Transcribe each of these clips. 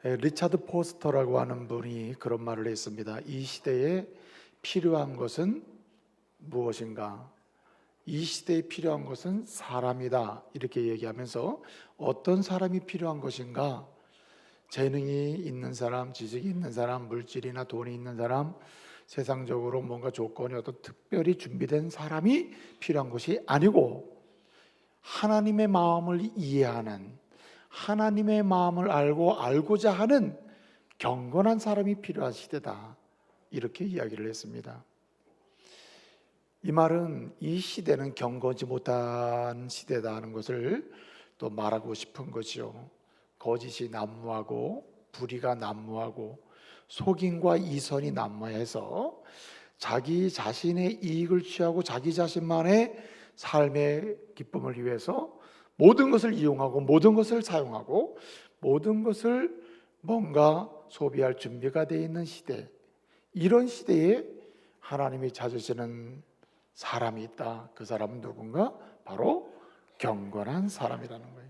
리차드 포스터라고 하는 분이 그런 말을 했습니다. 이 시대에 필요한 것은 무엇인가? 이 시대에 필요한 것은 사람이다. 이렇게 얘기하면서 어떤 사람이 필요한 것인가? 재능이 있는 사람, 지식이 있는 사람, 물질이나 돈이 있는 사람, 세상적으로 뭔가 조건이 어떤 특별히 준비된 사람이 필요한 것이 아니고 하나님의 마음을 이해하는, 하나님의 마음을 알고자 하는 경건한 사람이 필요한 시대다. 이렇게 이야기를 했습니다. 이 말은 이 시대는 경건지 못한 시대다 하는 것을 또 말하고 싶은 것이요. 거짓이 난무하고 불의가 난무하고 속임과 이선이 난무해서 자기 자신의 이익을 취하고 자기 자신만의 삶의 기쁨을 위해서 모든 것을 이용하고 모든 것을 사용하고 모든 것을 뭔가 소비할 준비가 되어 있는 시대, 이런 시대에 하나님이 찾으시는 사람이 있다. 그 사람은 누군가? 바로 경건한 사람이라는 거예요.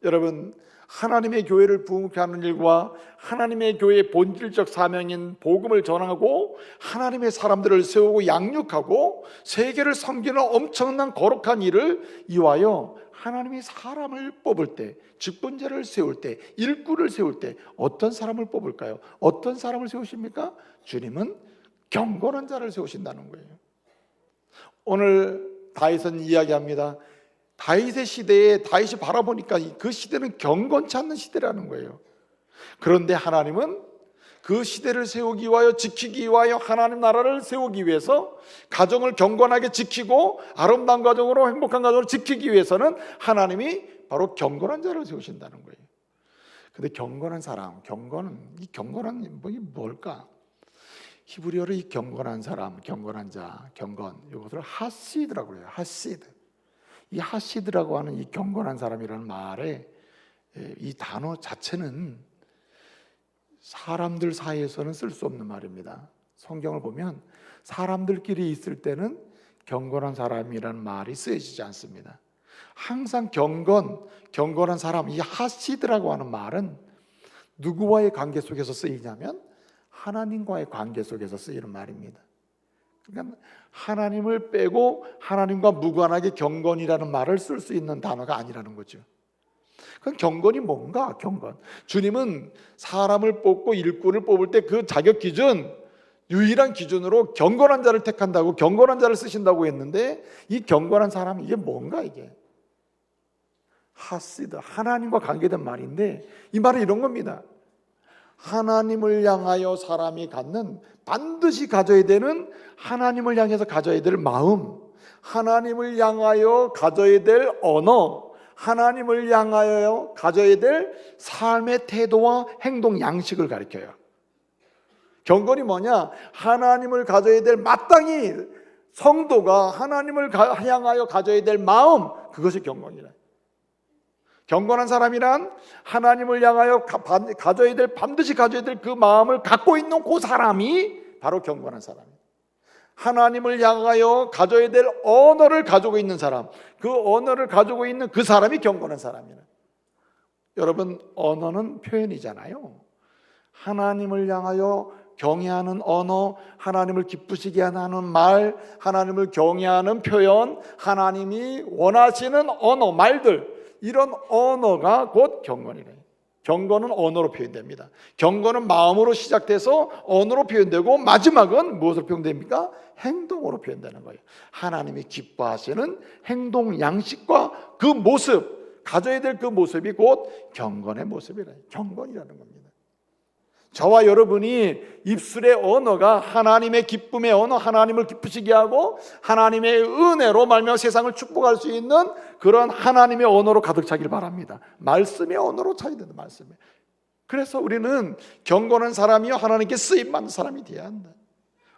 여러분, 하나님의 교회를 부흥케 하는 일과 하나님의 교회의 본질적 사명인 복음을 전하고 하나님의 사람들을 세우고 양육하고 세계를 섬기는 엄청난 거룩한 일을 이루어 하나님이 사람을 뽑을 때, 직분자를 세울 때, 일꾼을 세울 때 어떤 사람을 뽑을까요? 어떤 사람을 세우십니까? 주님은 경건한 자를 세우신다는 거예요. 오늘 다윗은 이야기합니다. 다윗의 시대에 다윗이 바라보니까 그 시대는 경건치 않는 시대라는 거예요. 그런데 하나님은 그 시대를 세우기 위하여, 지키기 위하여, 하나님 나라를 세우기 위해서 가정을 경건하게 지키고 아름다운 가정으로, 행복한 가정으로 지키기 위해서는 하나님이 바로 경건한 자를 세우신다는 거예요. 근데 경건한 사람, 이 경건한 게 뭘까? 히브리어로 이 경건한 사람, 경건한 자, 경건, 이것을 하시드라고 해요. 하시드. 이 하시드라고 하는 이 경건한 사람이라는 말에 이 단어 자체는 사람들 사이에서는 쓸 수 없는 말입니다. 성경을 보면 사람들끼리 있을 때는 경건한 사람이라는 말이 쓰여지지 않습니다. 항상 경건한 사람, 이 하시드라고 하는 말은 누구와의 관계 속에서 쓰이냐면 하나님과의 관계 속에서 쓰이는 말입니다. 그러니까 하나님을 빼고 하나님과 무관하게 경건이라는 말을 쓸 수 있는 단어가 아니라는 거죠. 그럼 경건이 뭔가? 경건. 주님은 사람을 뽑고 일꾼을 뽑을 때 그 자격 기준, 유일한 기준으로 경건한 자를 택한다고, 경건한 자를 쓰신다고 했는데 이 경건한 사람, 이게 뭔가? 이게 하시드, 하나님과 관계된 말인데 이 말은 이런 겁니다. 하나님을 향하여 사람이 갖는, 반드시 가져야 되는, 하나님을 향해서 가져야 될 마음, 하나님을 향하여 가져야 될 언어, 하나님을 향하여 가져야 될 삶의 태도와 행동 양식을 가리켜요. 경건이 뭐냐? 하나님을 가져야 될, 마땅히 성도가 하나님을 향하여 가져야 될 마음, 그것이 경건이라. 경건한 사람이란 하나님을 향하여 반드시 가져야 될 그 마음을 갖고 있는 그 사람이 바로 경건한 사람이에요. 하나님을 향하여 가져야 될 언어를 가지고 있는 사람, 그 언어를 가지고 있는 그 사람이 경건한 사람이에요. 여러분, 언어는 표현이잖아요. 하나님을 향하여 경외하는 언어, 하나님을 기쁘시게 하는 말, 하나님을 경외하는 표현, 하나님이 원하시는 언어, 말들, 이런 언어가 곧 경건이래요. 경건은 언어로 표현됩니다. 경건은 마음으로 시작돼서 언어로 표현되고 마지막은 무엇으로 표현됩니까? 행동으로 표현되는 거예요. 하나님이 기뻐하시는 행동 양식과 그 모습, 가져야 될 그 모습이 곧 경건의 모습이래요. 경건이라는 겁니다. 저와 여러분이 입술의 언어가 하나님의 기쁨의 언어, 하나님을 기쁘시게 하고 하나님의 은혜로 말미암아 세상을 축복할 수 있는 그런 하나님의 언어로 가득 차길 바랍니다. 말씀의 언어로 차야 된다. 말씀에. 그래서 우리는 경건한 사람이요 하나님께 쓰임받는 사람이 되어야 한다.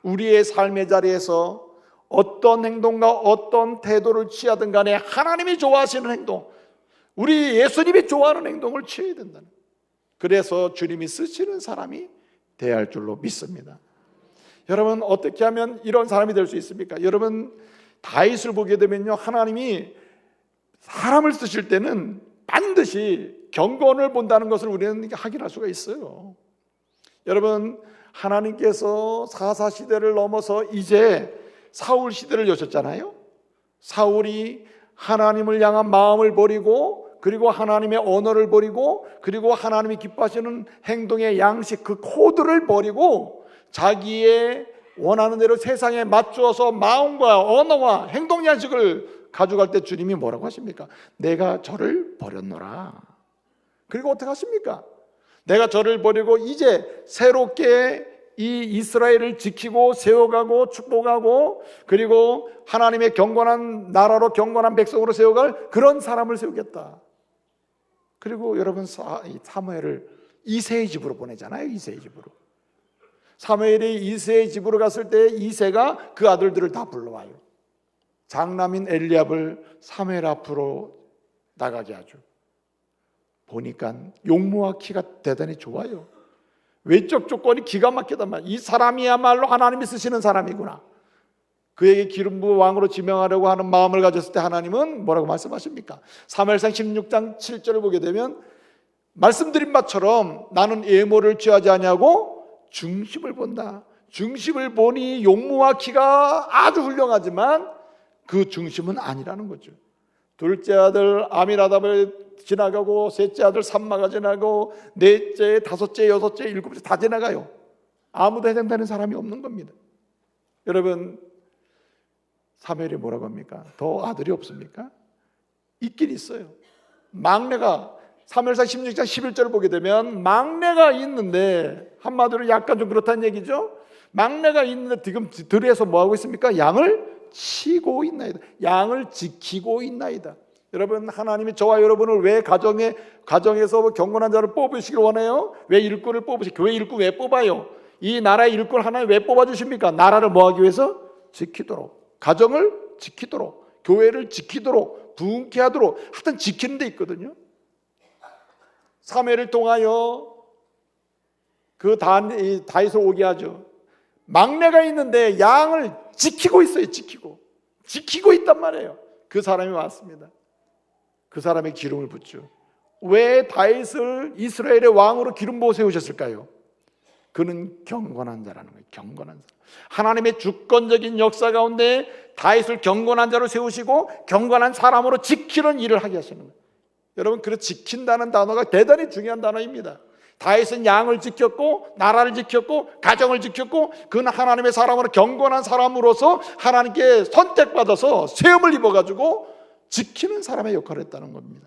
우리의 삶의 자리에서 어떤 행동과 어떤 태도를 취하든 간에 하나님이 좋아하시는 행동, 우리 예수님이 좋아하는 행동을 취해야 된다는. 그래서 주님이 쓰시는 사람이 되어야 할 줄로 믿습니다. 여러분, 어떻게 하면 이런 사람이 될 수 있습니까? 여러분, 다윗을 보게 되면요, 하나님이 사람을 쓰실 때는 반드시 경건을 본다는 것을 우리는 확인할 수가 있어요. 여러분, 하나님께서 사사시대를 넘어서 이제 사울 시대를 여셨잖아요. 사울이 하나님을 향한 마음을 버리고, 그리고 하나님의 언어를 버리고, 그리고 하나님이 기뻐하시는 행동의 양식, 그 코드를 버리고 자기의 원하는 대로 세상에 맞추어서 마음과 언어와 행동 양식을 가져갈 때 주님이 뭐라고 하십니까? 내가 저를 버렸노라. 그리고 어떻게 하십니까? 내가 저를 버리고 이제 새롭게 이 이스라엘을 지키고 세워가고 축복하고, 그리고 하나님의 경건한 나라로 경건한 백성으로 세워갈 그런 사람을 세우겠다. 그리고 여러분, 사무엘을 이새의 집으로 보내잖아요. 이새의 집으로. 사무엘이 이새의 집으로 갔을 때 이새가 그 아들들을 다 불러와요. 장남인 엘리압을 사무엘 앞으로 나가게 하죠. 보니까 용모와 키가 대단히 좋아요. 외적 조건이 기가 막히단 말이에요. 이 사람이야말로 하나님이 쓰시는 사람이구나. 그에게 기름 부어 왕으로 지명하려고 하는 마음을 가졌을 때 하나님은 뭐라고 말씀하십니까? 사무엘상 16장 7절을 보게 되면 말씀드린 바처럼 나는 예모를 취하지 아니하고 중심을 본다. 중심을 보니 용모와 키가 아주 훌륭하지만 그 중심은 아니라는 거죠. 둘째 아들 아미나답을 지나가고, 셋째 아들 삼마가 지나고, 넷째, 다섯째, 여섯째, 일곱째 다 지나가요. 아무도 해당되는 사람이 없는 겁니다. 여러분, 사무엘이 뭐라고 합니까? 더 아들이 없습니까? 있긴 있어요. 막내가, 사무엘상 16장 11절을 보게 되면 막내가 있는데, 한마디로 약간 좀 그렇다는 얘기죠. 막내가 있는데 지금 들에서 뭐하고 있습니까? 양을 치고 있나이다. 양을 지키고 있나이다. 여러분, 하나님이 저와 여러분을 왜 가정에서 경건한 자를 뽑으시길 원해요? 왜 일꾼을 뽑으시고, 교회 일꾼 왜 뽑아요? 이 나라의 일꾼 하나님 왜 뽑아주십니까? 나라를 뭐하기 위해서? 지키도록, 가정을 지키도록, 교회를 지키도록, 부흥케 하도록, 하여튼 지키는 데 있거든요. 사무엘을 통하여 그 다윗을 오게 하죠. 막내가 있는데 양을 지키고 있어요. 지키고 있단 말이에요. 그 사람이 왔습니다. 그 사람의 기름을 붓죠. 왜 다윗을 이스라엘의 왕으로 기름 부어 세우셨을까요? 그는 경건한 자라는 거예요. 경건한 자. 하나님의 주권적인 역사 가운데 다윗을 경건한 자로 세우시고 경건한 사람으로 지키는 일을 하게 하시는 거예요. 여러분, 그 지킨다는 단어가 대단히 중요한 단어입니다. 다윗은 양을 지켰고, 나라를 지켰고, 가정을 지켰고, 그는 하나님의 사람으로 경건한 사람으로서 하나님께 선택받아서 세움을 입어가지고 지키는 사람의 역할을 했다는 겁니다.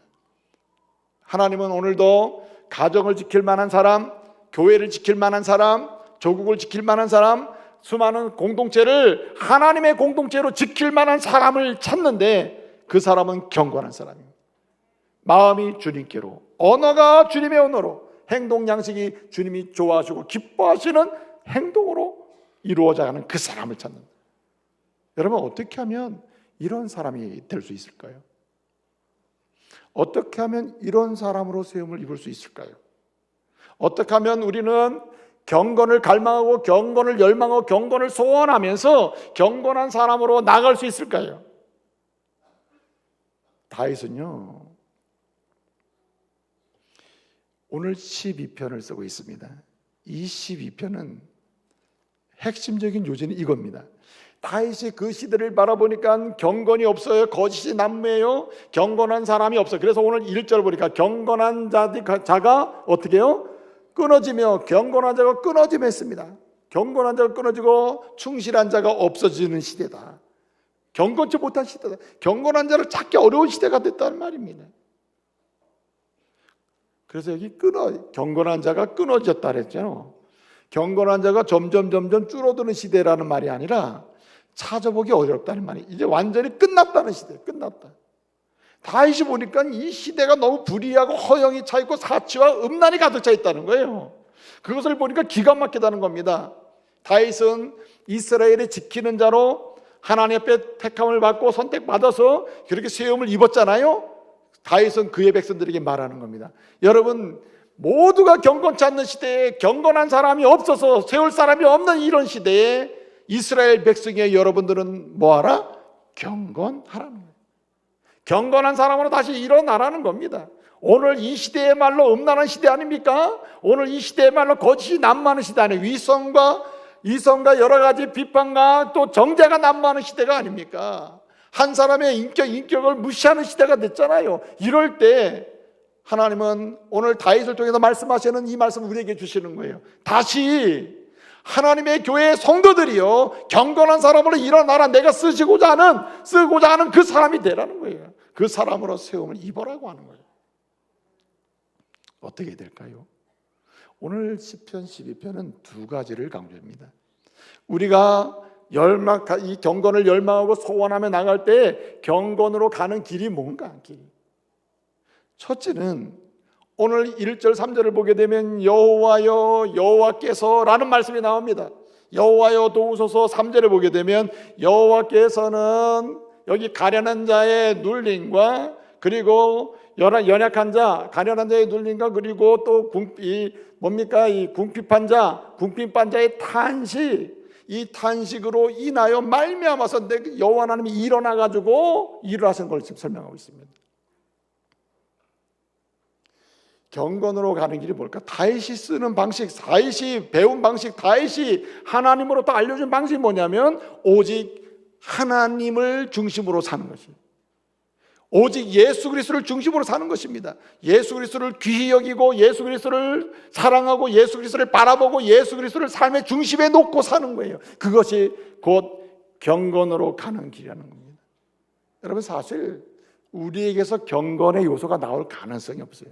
하나님은 오늘도 가정을 지킬 만한 사람, 교회를 지킬 만한 사람, 조국을 지킬 만한 사람, 수많은 공동체를 하나님의 공동체로 지킬 만한 사람을 찾는데, 그 사람은 경건한 사람입니다. 마음이 주님께로, 언어가 주님의 언어로, 행동 양식이 주님이 좋아하시고 기뻐하시는 행동으로 이루어져 가는 그 사람을 찾는다. 여러분, 어떻게 하면 이런 사람이 될 수 있을까요? 어떻게 하면 이런 사람으로 세움을 입을 수 있을까요? 어떻게 하면 우리는 경건을 갈망하고 경건을 열망하고 경건을 소원하면서 경건한 사람으로 나갈 수 있을까요? 다윗은요, 오늘 12편을 쓰고 있습니다. 이 12편은 핵심적인 요지는 이겁니다. 다윗이 그 시대를 바라보니까 경건이 없어요. 거짓이 난무해요. 경건한 사람이 없어요. 그래서 오늘 1절 보니까 경건한 자가 어떻게 해요? 끊어지며, 경건한 자가 끊어지며 했습니다. 경건한 자가 끊어지고 충실한 자가 없어지는 시대다. 경건치 못한 시대다. 경건한 자를 찾기 어려운 시대가 됐다는 말입니다. 그래서 여기 경건한 자가 끊어졌다 그랬잖아요. 경건한 자가 점점 줄어드는 시대라는 말이 아니라 찾아보기 어렵다는 말이, 이제 완전히 끝났다는 시대. 끝났다. 다윗이 보니까 이 시대가 너무 불의하고 허영이 차 있고 사치와 음란이 가득 차 있다는 거예요. 그것을 보니까 기가 막히다는 겁니다. 다윗은 이스라엘을 지키는 자로 하나님 앞에 택함을 받고 선택받아서 그렇게 세움을 입었잖아요. 다윗은 그의 백성들에게 말하는 겁니다. 여러분, 모두가 경건치 않는 시대에, 경건한 사람이 없어서 세울 사람이 없는 이런 시대에 이스라엘 백성의 여러분들은 뭐하라? 경건하라는 거예요. 경건한 사람으로 다시 일어나라는 겁니다. 오늘 이 시대의 말로 음란한 시대 아닙니까? 오늘 이 시대의 말로 거짓이 난무하는 시대 아니에요. 이성과 여러 가지 비판과 또 정죄가 난무하는 시대가 아닙니까? 한 사람의 인격을 무시하는 시대가 됐잖아요. 이럴 때 하나님은 오늘 다윗을 통해서 말씀하시는 이 말씀을 우리에게 주시는 거예요. 다시 하나님의 교회의 성도들이요, 경건한 사람으로 일어나라. 내가 쓰고자 하는 그 사람이 되라는 거예요. 그 사람으로 세움을 입어라고 하는 거예요. 어떻게 될까요? 오늘 시편 12편은 두 가지를 강조합니다. 우리가 이 경건을 열망하고 소원하며 나갈 때 경건으로 가는 길이 뭔가? 첫째는 오늘 1절 3절을 보게 되면 여호와여 여호와께서 라는 말씀이 나옵니다. 여호와여 도우소서. 3절을 보게 되면 여호와께서는 여기 가련한 자의 눌림과 그리고 연약한 자, 가련한 자의 눌림과 그리고 또 궁핍한 자의 탄식, 이 탄식으로 인하여 말미암아서 여호와 하나님이 일어나 가지고 일을 하시는 걸 지금 설명하고 있습니다. 경건으로 가는 길이 뭘까? 다윗이 쓰는 방식, 다윗이 배운 방식, 다윗이 하나님으로부터 알려준 방식이 뭐냐면 오직 하나님을 중심으로 사는 것이에요. 오직 예수 그리스도를 중심으로 사는 것입니다. 예수 그리스도를 귀히 여기고 예수 그리스도를 사랑하고 예수 그리스도를 바라보고 예수 그리스도를 삶의 중심에 놓고 사는 거예요. 그것이 곧 경건으로 가는 길이라는 겁니다. 여러분, 사실 우리에게서 경건의 요소가 나올 가능성이 없어요.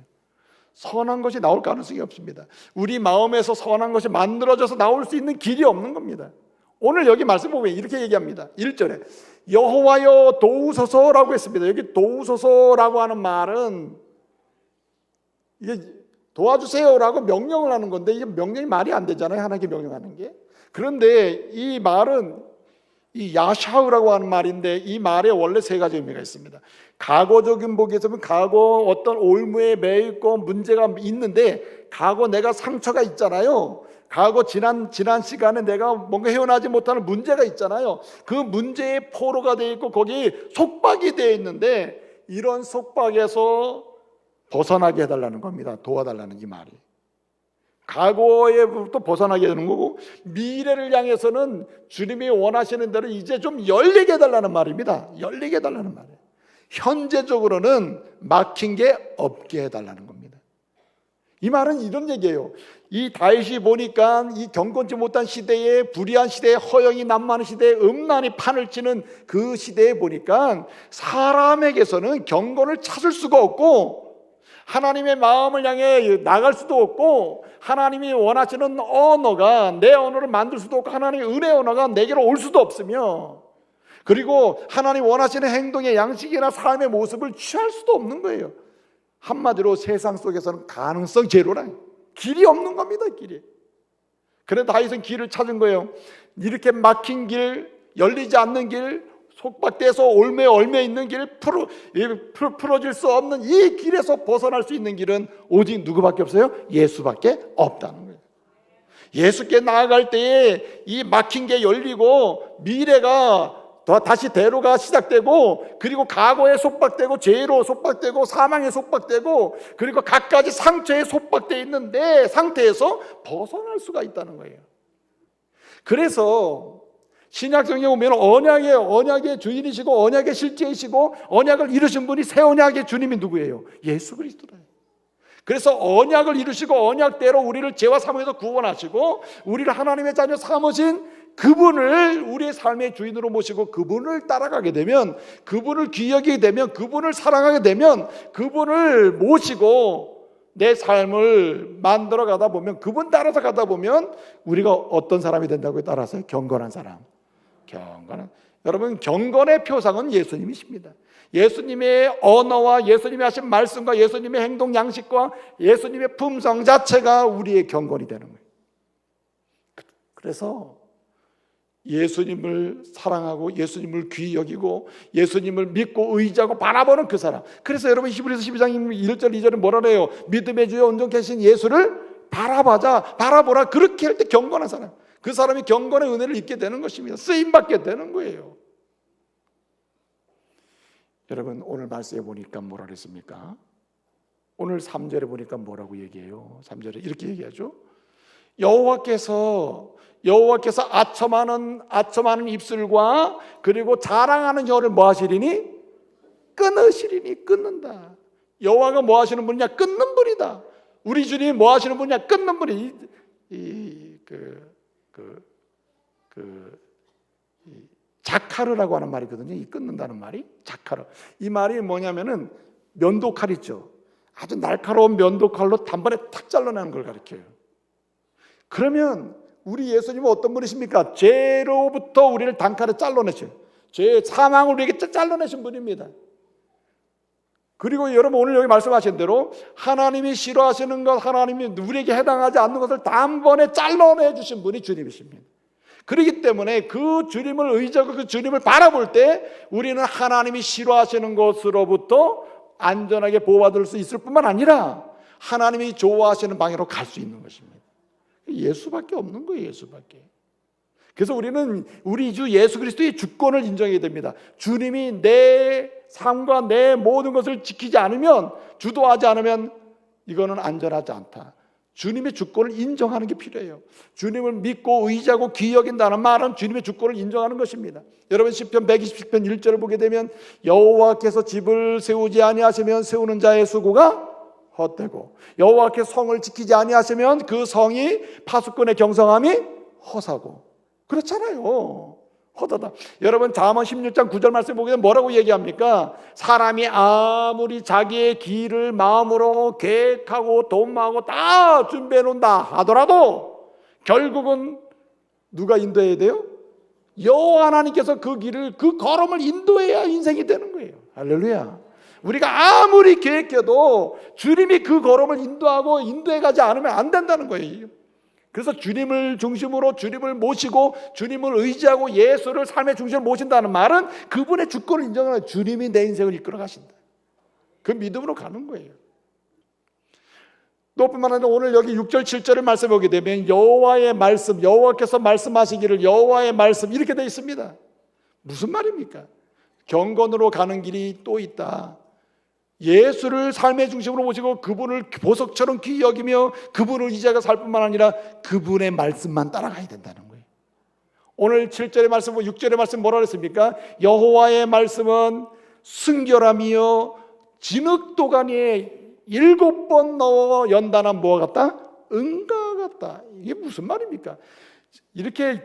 선한 것이 나올 가능성이 없습니다. 우리 마음에서 선한 것이 만들어져서 나올 수 있는 길이 없는 겁니다. 오늘 여기 말씀 보면 이렇게 얘기합니다. 1절에 여호와여 도우소서라고 했습니다. 여기 도우소서라고 하는 말은 이게 도와주세요라고 명령을 하는 건데 이게 명령이 말이 안 되잖아요. 하나님께 명령하는 게. 그런데 이 말은 이 야샤우라고 하는 말인데 이 말에 원래 세 가지 의미가 있습니다. 과거적인 복에서 보면 과거 어떤 올무에 매여 있고 문제가 있는데 과거 내가 상처가 있잖아요. 과거 지난 시간에 내가 뭔가 헤어나지 못하는 문제가 있잖아요. 그 문제의 포로가 되어 있고 거기 속박이 되어 있는데 이런 속박에서 벗어나게 해달라는 겁니다. 도와달라는 이 말이. 과거에부터 벗어나게 되는 거고 미래를 향해서는 주님이 원하시는 대로 이제 좀 열리게 해달라는 말입니다. 열리게 해달라는 말이에요. 현재적으로는 막힌 게 없게 해달라는 겁니다. 이 말은 이런 얘기예요. 이 다윗이 보니까 이 경건치 못한 시대에, 불의한 시대에, 허영이 난무하는 시대에, 음란이 판을 치는 그 시대에 보니까 사람에게서는 경건을 찾을 수가 없고 하나님의 마음을 향해 나갈 수도 없고 하나님이 원하시는 언어가 내 언어를 만들 수도 없고 하나님의 은혜의 언어가 내게로 올 수도 없으며 그리고 하나님 원하시는 행동의 양식이나 삶의 모습을 취할 수도 없는 거예요. 한마디로 세상 속에서는 가능성 제로라. 길이 없는 겁니다. 길이. 그래서 다윗은 길을 찾은 거예요. 이렇게 막힌 길, 열리지 않는 길, 속박돼서 올매에 얽매 있는 길, 풀어질 수 없는 이 길에서 벗어날 수 있는 길은 오직 누구밖에 없어요? 예수밖에 없다는 거예요. 예수께 나아갈 때에 이 막힌 게 열리고 미래가 다시 대로가 시작되고 그리고 과거에 속박되고 죄로 속박되고 사망에 속박되고 그리고 갖가지 상처에 속박되어 있는 내 상태에서 벗어날 수가 있다는 거예요. 그래서 신약성경에 보면 언약의 주인이시고 언약의 실제이시고 언약을 이루신 분이 새 언약의 주님이 누구예요? 예수 그리스도다. 그래서 언약을 이루시고 언약대로 우리를 죄와 사망에서 구원하시고 우리를 하나님의 자녀 삼으신 그분을 우리의 삶의 주인으로 모시고 그분을 따라가게 되면 그분을 귀히 여기게 되면 그분을 사랑하게 되면 그분을 모시고 내 삶을 만들어 가다 보면 그분 따라서 가다 보면 우리가 어떤 사람이 된다고요? 따라서 경건한 사람. 여러분, 경건의 표상은 예수님이십니다. 예수님의 언어와 예수님이 하신 말씀과 예수님의 행동 양식과 예수님의 품성 자체가 우리의 경건이 되는 거예요. 그래서 예수님을 사랑하고 예수님을 귀히 여기고 예수님을 믿고 의지하고 바라보는 그 사람. 그래서 여러분 히브리서 12장 1절 2절에 뭐라 그래요? 믿음의 주여 온전케 하신 예수를 바라보라. 그렇게 할 때 경건한 사람, 그 사람이 경건의 은혜를 입게 되는 것입니다. 쓰임받게 되는 거예요. 여러분 오늘 말씀에 보니까 뭐라 그랬습니까? 오늘 3절에 보니까 뭐라고 얘기해요? 3절에 이렇게 얘기하죠. 여호와께서 아첨하는 입술과 그리고 자랑하는 혀를 뭐 하시리니? 끊으시리니. 끊는다. 여호와가 뭐 하시는 분이냐? 끊는 분이다. 우리 주님이 뭐 하시는 분이냐? 끊는 분이. 자카르라고 하는 말이거든요. 이 끊는다는 말이 자카르. 이 말이 뭐냐면은 면도칼 있죠. 아주 날카로운 면도칼로 단번에 탁 잘라내는 걸 가리켜요. 그러면 우리 예수님은 어떤 분이십니까? 죄로부터 우리를 단칼에 잘라내셔요. 죄의 사망을 우리에게 잘라내신 분입니다. 그리고 여러분 오늘 여기 말씀하신 대로 하나님이 싫어하시는 것, 하나님이 우리에게 해당하지 않는 것을 단번에 잘라내 주신 분이 주님이십니다. 그렇기 때문에 그 주님을 의지하고 그 주님을 바라볼 때 우리는 하나님이 싫어하시는 것으로부터 안전하게 보호받을 수 있을 뿐만 아니라 하나님이 좋아하시는 방향으로 갈 수 있는 것입니다. 예수밖에 없는 거예요. 예수밖에. 그래서 우리는 우리 주 예수 그리스도의 주권을 인정해야 됩니다. 주님이 내 삶과 내 모든 것을 지키지 않으면, 주도하지 않으면 이거는 안전하지 않다. 주님의 주권을 인정하는 게 필요해요. 주님을 믿고 의지하고 귀히 여긴다는 말은 주님의 주권을 인정하는 것입니다. 여러분 시편 127편 1절을 보게 되면 여호와께서 집을 세우지 아니하시면 세우는 자의 수고가 헛되고 여호와께서 성을 지키지 아니하시면 그 성이 파수꾼의 경성함이 허사고. 그렇잖아요. 헛하다. 여러분 잠언 16장 9절 말씀 보게 되면 뭐라고 얘기합니까? 사람이 아무리 자기의 길을 마음으로 계획하고 도모하고 다 준비해 놓는다 하더라도 결국은 누가 인도해야 돼요? 여호와 하나님께서 그 길을, 그 걸음을 인도해야 인생이 되는 거예요. 할렐루야. 우리가 아무리 계획해도 주님이 그 걸음을 인도하고 인도해 가지 않으면 안 된다는 거예요. 그래서 주님을 중심으로 주님을 모시고 주님을 의지하고 예수를 삶의 중심으로 모신다는 말은 그분의 주권을 인정하는, 주님이 내 인생을 이끌어 가신다. 그 믿음으로 가는 거예요. 또 뿐만 아니라 오늘 여기 6절 7절을 말씀해 보게 되면 여호와의 말씀, 여호와께서 말씀하시기를 여호와의 말씀 이렇게 되어 있습니다. 무슨 말입니까? 경건으로 가는 길이 또 있다. 예수를 삶의 중심으로 모시고 그분을 보석처럼 귀히 여기며 그분을 의지하고 살 뿐만 아니라 그분의 말씀만 따라가야 된다는 거예요. 오늘 7절의 말씀, 6절의 말씀 뭐라 그랬습니까? 여호와의 말씀은 순결함이요 진흙도가니에 7번 넣어 연단한 뭐와 같다? 은과 같다. 이게 무슨 말입니까? 이렇게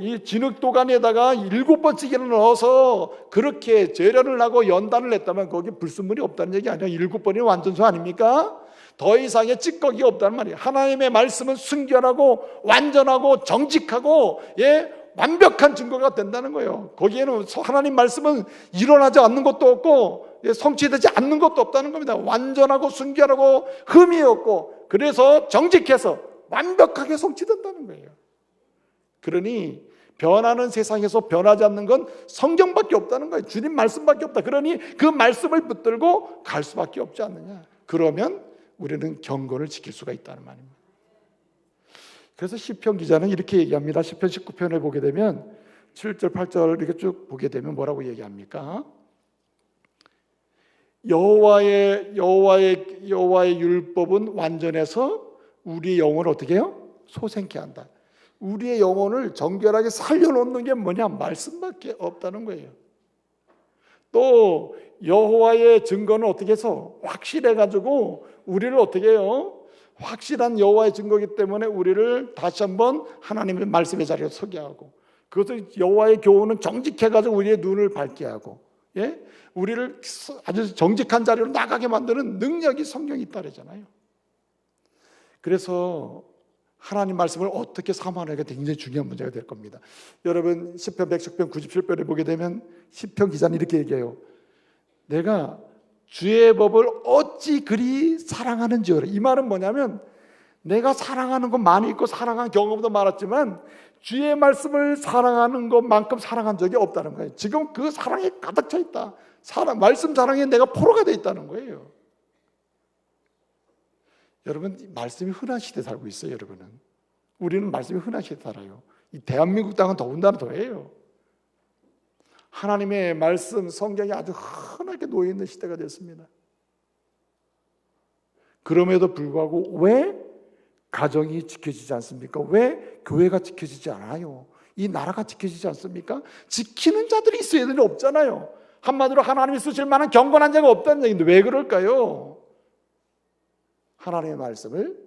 이 진흙도가니에다가 7번씩이나 넣어서 그렇게 재련을 하고 연단을 했다면 거기에 불순물이 없다는 얘기 아니야. 7번이 완전수 아닙니까? 더 이상의 찌꺼기가 없다는 말이에요. 하나님의 말씀은 순결하고 완전하고 정직하고 완벽한 증거가 된다는 거예요. 거기에는 하나님 말씀은 일어나지 않는 것도 없고 성취되지 않는 것도 없다는 겁니다. 완전하고 순결하고 흠이 없고 그래서 정직해서 완벽하게 성취된다는 거예요. 그러니 변하는 세상에서 변하지 않는 건 성경밖에 없다는 거예요. 주님 말씀밖에 없다. 그러니 그 말씀을 붙들고 갈 수밖에 없지 않느냐. 그러면 우리는 경건을 지킬 수가 있다는 말입니다. 그래서 시편 기자는 이렇게 얘기합니다. 시편 19편에 보게 되면 7절 8절 이렇게 쭉 보게 되면 뭐라고 얘기합니까? 여호와의 율법은 완전해서 우리의 영혼을 어떻게 해요? 소생케 한다. 우리의 영혼을 정결하게 살려놓는 게 뭐냐? 말씀밖에 없다는 거예요. 또 여호와의 증거는 어떻게 해서 확실해가지고 우리를 어떻게 해요? 확실한 여호와의 증거이기 때문에 우리를 다시 한번 하나님의 말씀의 자리에 서게 하고, 그것을 여호와의 교훈은 정직해가지고 우리의 눈을 밝게 하고, 우리를 아주 정직한 자리로 나가게 만드는 능력이 성경에 있다잖아요. 그래서 하나님 말씀을 어떻게 삼아내가 굉장히 중요한 문제가 될 겁니다. 여러분 시편 110편 97편에 보게 되면 시편 기자는 이렇게 얘기해요. 내가 주의 법을 어찌 그리 사랑하는지. 이 말은 뭐냐면 내가 사랑하는 것 많이 있고 사랑한 경험도 많았지만 주의 말씀을 사랑하는 것만큼 사랑한 적이 없다는 거예요. 지금 그 사랑에 가득 차 있다. 말씀 사랑에 내가 포로가 되어 있다는 거예요. 여러분 말씀이 흔한 시대에 살고 있어요. 여러분은 우리는 말씀이 흔한 시대에 살아요. 이 대한민국 땅은 더군다나 더해요. 하나님의 말씀, 성경이 아주 흔하게 놓여있는 시대가 됐습니다. 그럼에도 불구하고 왜 가정이 지켜지지 않습니까? 왜 교회가 지켜지지 않아요? 이 나라가 지켜지지 않습니까? 지키는 자들이 있어야 되는데 없잖아요. 한마디로 하나님이 쓰실 만한 경건한 자가 없다는 얘기인데 왜 그럴까요? 하나님의 말씀을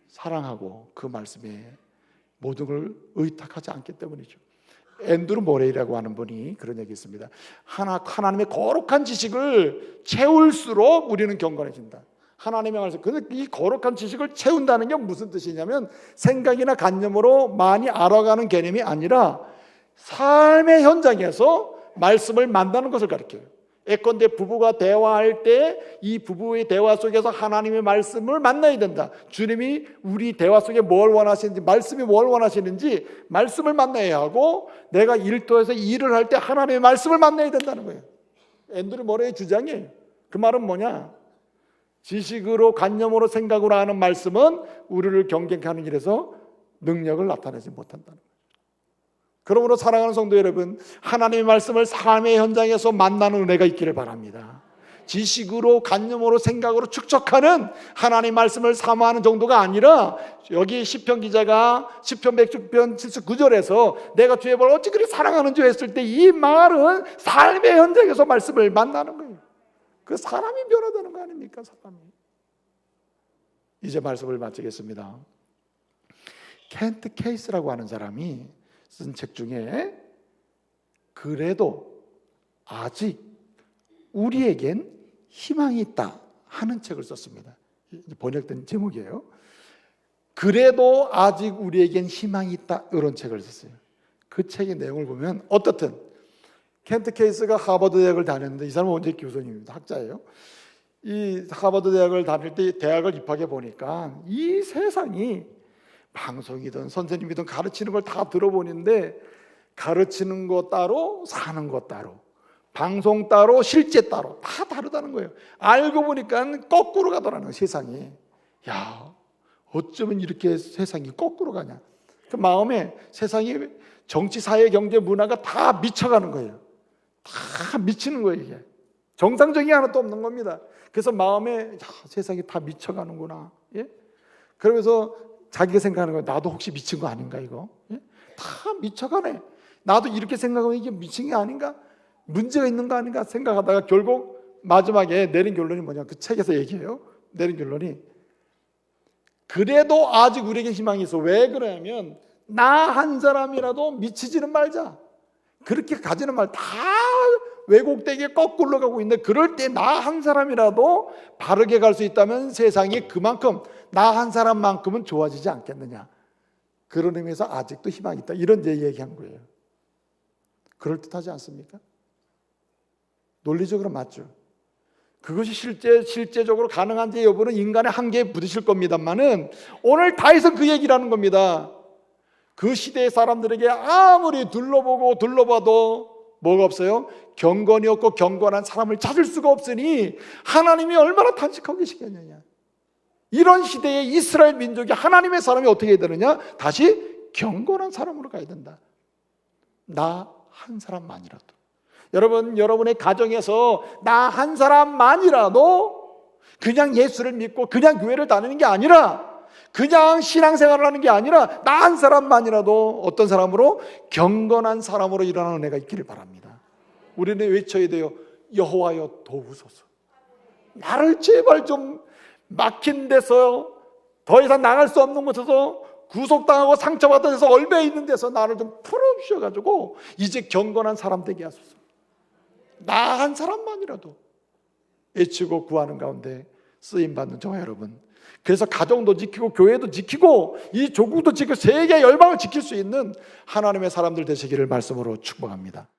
사랑하고 그 말씀에 모든 걸 의탁하지 않기 때문이죠. 앤드루 모레이라고 하는 분이 그런 얘기 있습니다. 하나님의 거룩한 지식을 채울수록 우리는 경건해진다. 하나님의 말씀, 이 거룩한 지식을 채운다는 게 무슨 뜻이냐면 생각이나 관념으로 많이 알아가는 개념이 아니라 삶의 현장에서 말씀을 만나는 것을 가리켜요. 예컨대 부부가 대화할 때 이 부부의 대화 속에서 하나님의 말씀을 만나야 된다. 주님이 우리 대화 속에 뭘 원하시는지, 말씀이 뭘 원하시는지 말씀을 만나야 하고, 내가 일터에서 일을 할 때 하나님의 말씀을 만나야 된다는 거예요. 앤드류 모레의 주장이에요. 그 말은 뭐냐? 지식으로, 관념으로, 생각으로 하는 말씀은 우리를 경계케 하는 길에서 능력을 나타내지 못한다는 거예요. 그러므로 사랑하는 성도 여러분, 하나님의 말씀을 삶의 현장에서 만나는 은혜가 있기를 바랍니다. 지식으로, 관념으로, 생각으로 축적하는 하나님의 말씀을 사모하는 정도가 아니라, 여기 시편 기자가 시편 106편 79절에서 내가 주의 법을 어찌 그리 사랑하는지 했을 때 이 말은 삶의 현장에서 말씀을 만나는 거예요. 그 사람이 변화되는 거 아닙니까? 사람이. 이제 말씀을 마치겠습니다. 켄트 케이스라고 하는 사람이 쓴 책 중에 그래도 아직 우리에겐 희망이 있다 하는 책을 썼습니다. 번역된 제목이에요. 그래도 아직 우리에겐 희망이 있다, 이런 책을 썼어요. 그 책의 내용을 보면 어떻든 켄트 케이스가 하버드 대학을 다녔는데, 이 사람은 원래 교수님입니다. 학자예요. 이 하버드 대학을 다닐 때 대학을 입학해 보니까 이 세상이 방송이든 선생님이든 가르치는 걸 다 들어보는데, 가르치는 거 따로 사는 거 따로, 방송 따로 실제 따로 다 다르다는 거예요. 알고 보니까 거꾸로 가더라는 거예요, 세상이. 야, 어쩌면 이렇게 세상이 거꾸로 가냐. 그 마음에 세상이 정치, 사회, 경제, 문화가 다 미쳐가는 거예요. 다 미치는 거예요. 이게 정상적인 게 하나도 없는 겁니다. 그래서 마음에 야, 세상이 다 미쳐가는구나. 예? 그러면서 자기가 생각하는 거예요. 나도 혹시 미친 거 아닌가 이거? 예? 다 미쳐가네. 나도 이렇게 생각하면 이게 미친 게 아닌가? 문제가 있는 거 아닌가 생각하다가 결국 마지막에 내린 결론이 뭐냐? 그 책에서 얘기해요. 내린 결론이 그래도 아직 우리에게 희망이 있어. 왜 그러냐면 나 한 사람이라도 미치지는 말자. 그렇게 가지는 말 다 왜곡되게 거꾸로 가고 있는데, 그럴 때 나 한 사람이라도 바르게 갈 수 있다면 세상이 그만큼 나 한 사람만큼은 좋아지지 않겠느냐. 그런 의미에서 아직도 희망이 있다, 이런 얘기한 거예요. 그럴듯하지 않습니까? 논리적으로 맞죠. 그것이 실제적으로 가능한지 여부는 인간의 한계에 부딪힐 겁니다만은, 오늘 다윗은 그 얘기를 하는 겁니다. 그 시대의 사람들에게 아무리 둘러봐도 뭐가 없어요? 경건이 없고 경건한 사람을 찾을 수가 없으니 하나님이 얼마나 탄식하고 계시겠느냐. 이런 시대에 이스라엘 민족이, 하나님의 사람이 어떻게 해야 되느냐? 다시 경건한 사람으로 가야 된다. 나 한 사람만이라도. 여러분, 여러분의 가정에서 나 한 사람만이라도 그냥 예수를 믿고 그냥 교회를 다니는 게 아니라, 그냥 신앙생활을 하는 게 아니라 나 한 사람만이라도 어떤 사람으로? 경건한 사람으로 일어나는 은혜가 있기를 바랍니다. 우리는 외쳐야 돼요. 여호와여 도우소서. 나를 제발 좀 막힌 데서, 더 이상 나갈 수 없는 곳에서, 구속당하고 상처받은 데서, 얼매에 있는 데서 나를 좀 풀어주셔가지고 이제 경건한 사람 되게 하소서. 나 한 사람만이라도 외치고 구하는 가운데 쓰임받는 저와 여러분, 그래서 가정도 지키고 교회도 지키고 이 조국도 지키고 세계 열방을 지킬 수 있는 하나님의 사람들 되시기를 말씀으로 축복합니다.